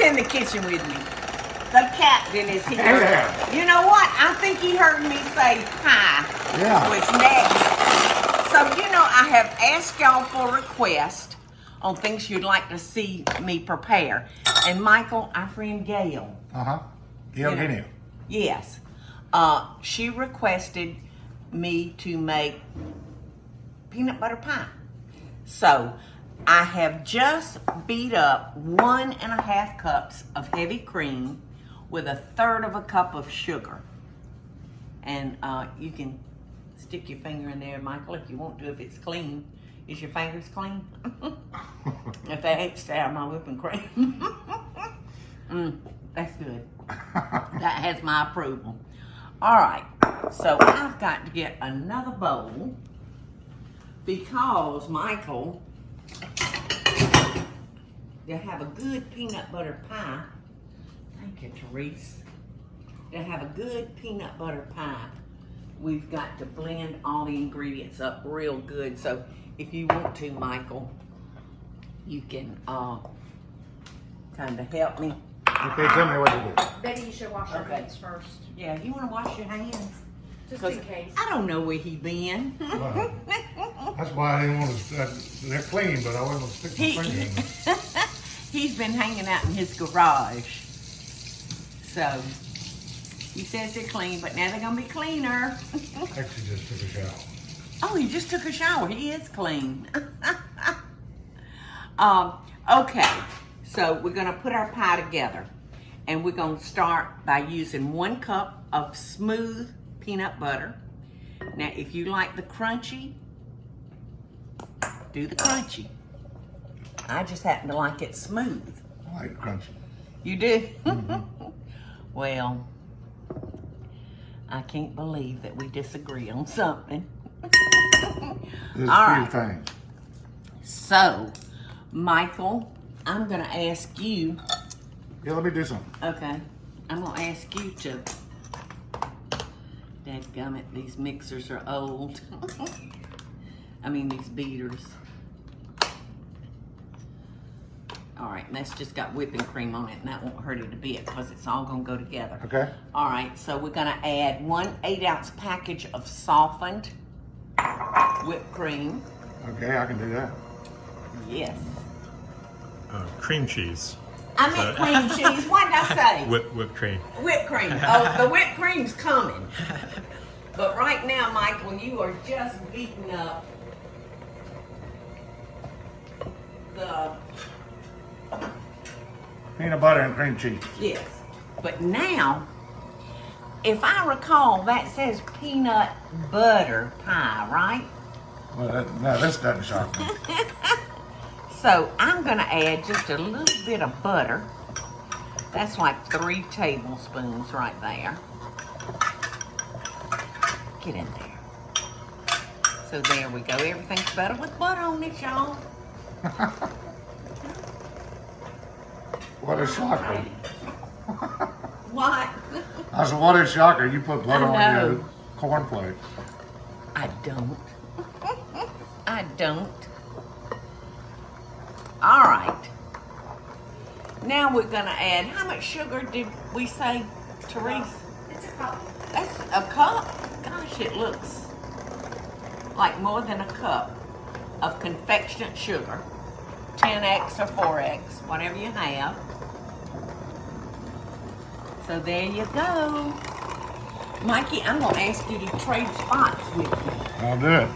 in the kitchen with me. The captain is here. Yeah. You know what? I think he heard me say hi. Yeah. With next. So, you know, I have asked y'all for requests on things you'd like to see me prepare. And Michael, our friend Gail. Gail Deen. Yes. She requested me to make peanut butter pie. So, I have just beat up 1.5 cups of heavy cream with 1/3 cup of sugar. And you can stick your finger in there, Michael, if you want to, if it's clean. Is your fingers clean? If they ain't, stay out of my whipping cream. That's good. That has my approval. All right, so I've got to get another bowl because, Michael, to have a good peanut butter pie, thank you, Therese. To have a good peanut butter pie, we've got to blend all the ingredients up real good. So if you want to, Michael, you can kind of help me. Okay, tell me what to do. Betty, you should wash your hands first. Yeah, you want to wash your hands? Just in case. I don't know where he been. Well, that's why I didn't want to. They're clean, but I wasn't going to stick my finger in them. He's been hanging out in his garage. So, he says they're clean, but now they're going to be cleaner. Actually, just took a shower. Oh, he just took a shower. He is clean. Okay, so we're going to put our pie together. And we're going to start by using 1 cup of smooth peanut butter. Now, if you like the crunchy, do the crunchy. I just happen to like it smooth. I like crunchy. You do? Well, I can't believe that we disagree on something. There's All a right. few things. So, Michael, I'm going to ask you. Yeah, let me do something. Okay. I'm going to ask you to. Dadgummit, these mixers are old. I mean, these beaters. All right, and that's just got whipping cream on it, and that won't hurt it a bit because it's all going to go together. Okay. All right, so we're going to add 1 8-ounce package of softened whipped cream. Okay, I can do that. Yes. Cream cheese. I meant cream cheese. What did I say? Whipped cream. Whipped cream. Oh, the whipped cream's coming. But right now, Michael, you are just beating up the... Peanut butter and cream cheese. Yes. But now, if I recall, that says peanut butter pie, right? Well, no, this doesn't shock me. So I'm going to add just a little bit of butter. That's like 3 tablespoons right there. Get in there. So there we go. Everything's better with butter on it, y'all. What a shocker. What? I said, what a shocker. You put butter I on know. your cornflakes. I don't. I don't. All right. Now we're going to add, how much sugar did we say, Therese? It's a cup. That's a cup? Gosh, it looks like more than a cup of confectionate sugar. 10x or 4x, whatever you have. So there you go. Mikey, I'm going to ask you to trade spots with me. I'll do it.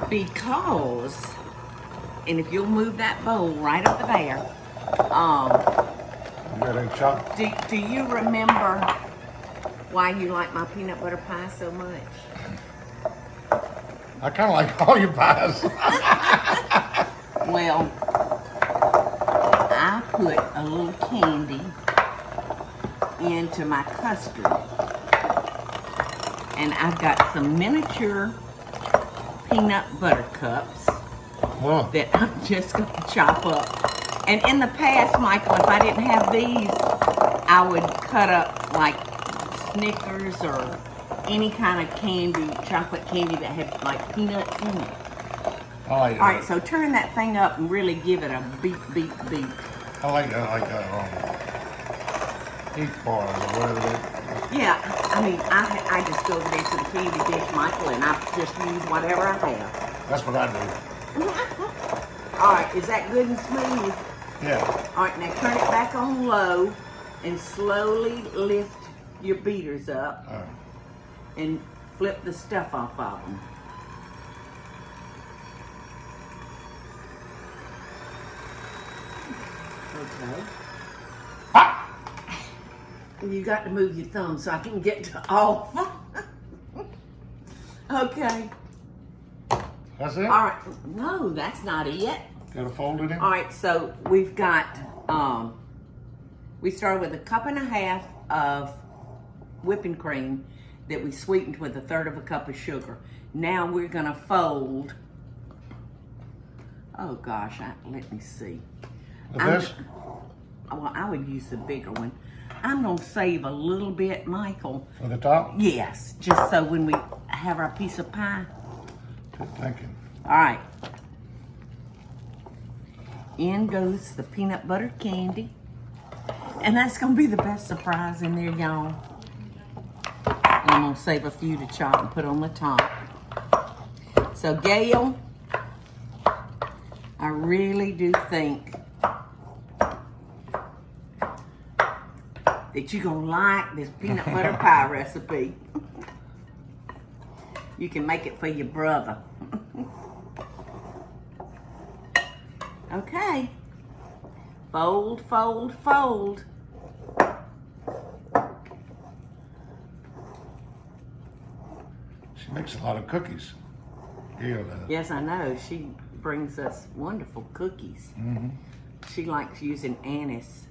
Because, and if you'll move that bowl right over there, You got any chop? do you remember why you like my peanut butter pie so much? I kind of like all your pies. Well, I put a little candy into my custard. And I've got some miniature peanut butter cups Whoa. that I'm just going to chop up. And in the past, Michael, if I didn't have these, I would cut up like Snickers or any kind of candy, chocolate candy that had like peanuts in it. I like All right, so turn that thing up and really give it a beat, beat, beat. I like Heath bars or whatever they. Yeah, I mean, I just go over there to the candy dish, Michael, and I just use whatever I have. That's what I do. All right, is that good and smooth? Yeah. All right, now turn it back on low and slowly lift your beaters up All right. and flip the stuff off of them. Okay. Ah! You got to move your thumb so I can get to off. Okay. That's it? All right. No, that's not it. Gotta fold it in? All right, so we've got, we started with 1.5 cups of whipping cream that we sweetened with 1/3 cup of sugar. Now we're gonna fold, oh gosh, let me see. With this? Well, I would use the bigger one. I'm gonna save a little bit, Michael. For the top? Yes, just so when we have our piece of pie. Good thinking. All right. In goes the peanut butter candy. And that's gonna be the best surprise in there, y'all. And I'm gonna save a few to chop and put on the top. So Gail, I really do think that you're gonna like this peanut butter pie recipe. You can make it for your brother. Okay. Fold, fold, fold. She makes a lot of cookies. Gail does. Yes, I know. She brings us wonderful cookies. Mm-hmm. She likes using anise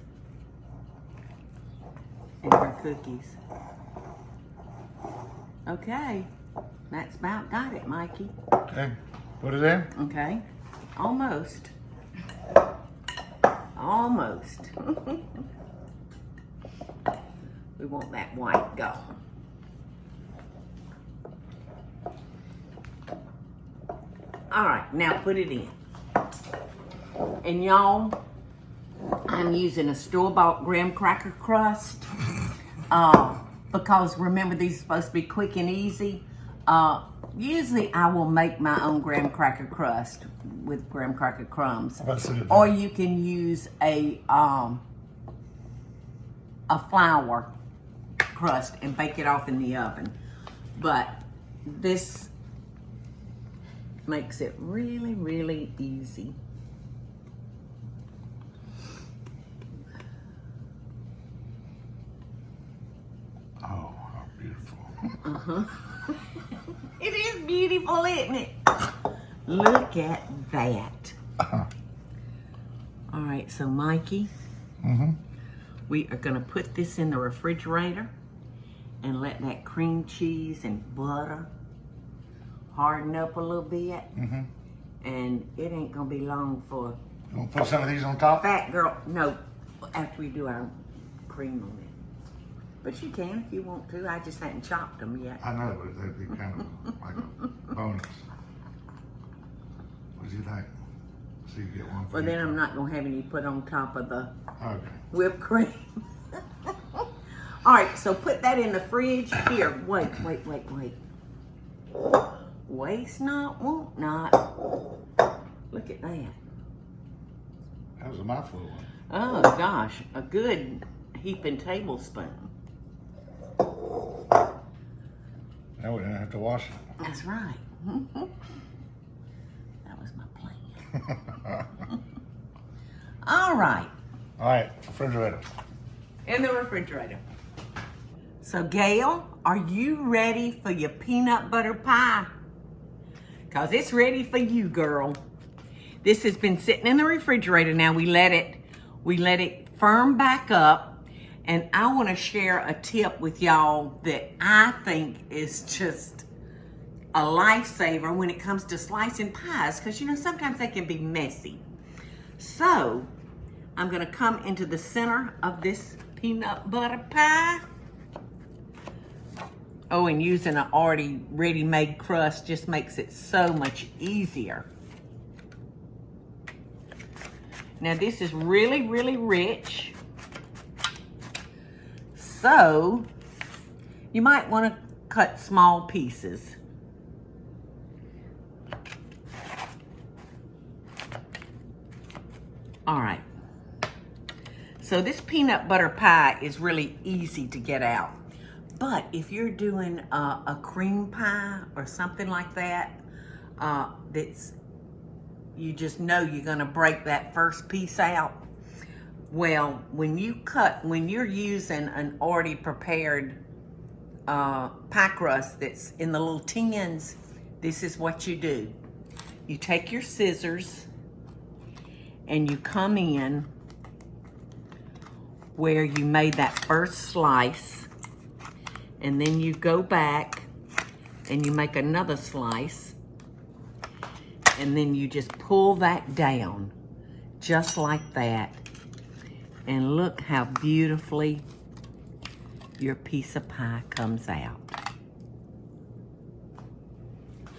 in her cookies. Okay. That's about got it, Mikey. Okay. Put it in? Okay. Almost. Almost. We want that white gone. All right, now put it in. And y'all, I'm using a store-bought graham cracker crust because remember these are supposed to be quick and easy. Usually I will make my own graham cracker crust with graham cracker crumbs. Or you can use a flour crust and bake it off in the oven. But this makes it really, really easy. Oh, how beautiful. Uh-huh. It is beautiful, isn't it? Look at that. All right, so Mikey, we are gonna put this in the refrigerator and let that cream cheese and butter harden up a little bit. And it ain't gonna be long for You want to put some of these on top? fat girl. No, after we do our cream on it. But you can if you want to. I just hadn't chopped them yet. I know, but they'd be kind of like a bonus. What do you think? So you get one for Well, then each I'm one. not gonna have any put on top of the Okay. whipped cream. All right, so put that in the fridge. Here, wait. Waste not, want not. Look at that. That was a mouthful. Oh gosh, a good heaping tablespoon. Now we didn't have to wash it. That's right. That was my plan. All right. All right, refrigerator. In the refrigerator. So Gail, are you ready for your peanut butter pie? Cause it's ready for you, girl. This has been sitting in the refrigerator now. We let it firm back up. And I want to share a tip with y'all that I think is just a lifesaver when it comes to slicing pies, because you know sometimes they can be messy. So I'm gonna come into the center of this peanut butter pie. Oh, and using an already ready-made crust just makes it so much easier. Now this is really, really rich. So you might want to cut small pieces. All right. So this peanut butter pie is really easy to get out. But if you're doing a cream pie or something like that, that's, you just know you're gonna break that first piece out. Well, when you're using an already prepared pie crust that's in the little tins, this is what you do. You take your scissors and you come in where you made that first slice, and then you go back and you make another slice, and then you just pull that down just like that, and look how beautifully your piece of pie comes out.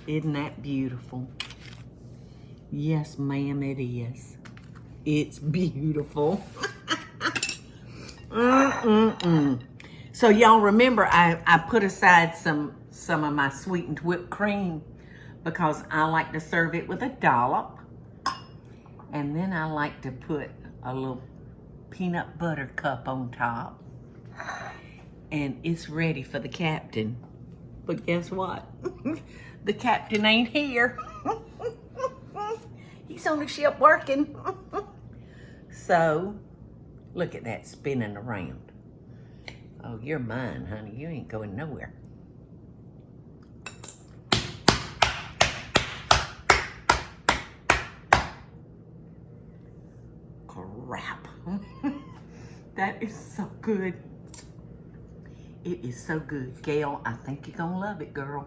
Isn't that beautiful? Yes, ma'am, it is. It's beautiful. So y'all remember I put aside some of my sweetened whipped cream because I like to serve it with a dollop. And then I like to put a little peanut butter cup on top. And it's ready for the captain. But guess what? The captain ain't here. He's on the ship working. So, look at that spinning around. Oh, you're mine, honey. You ain't going nowhere. Crap. That is so good. It is so good. Gail, I think you're gonna love it, girl.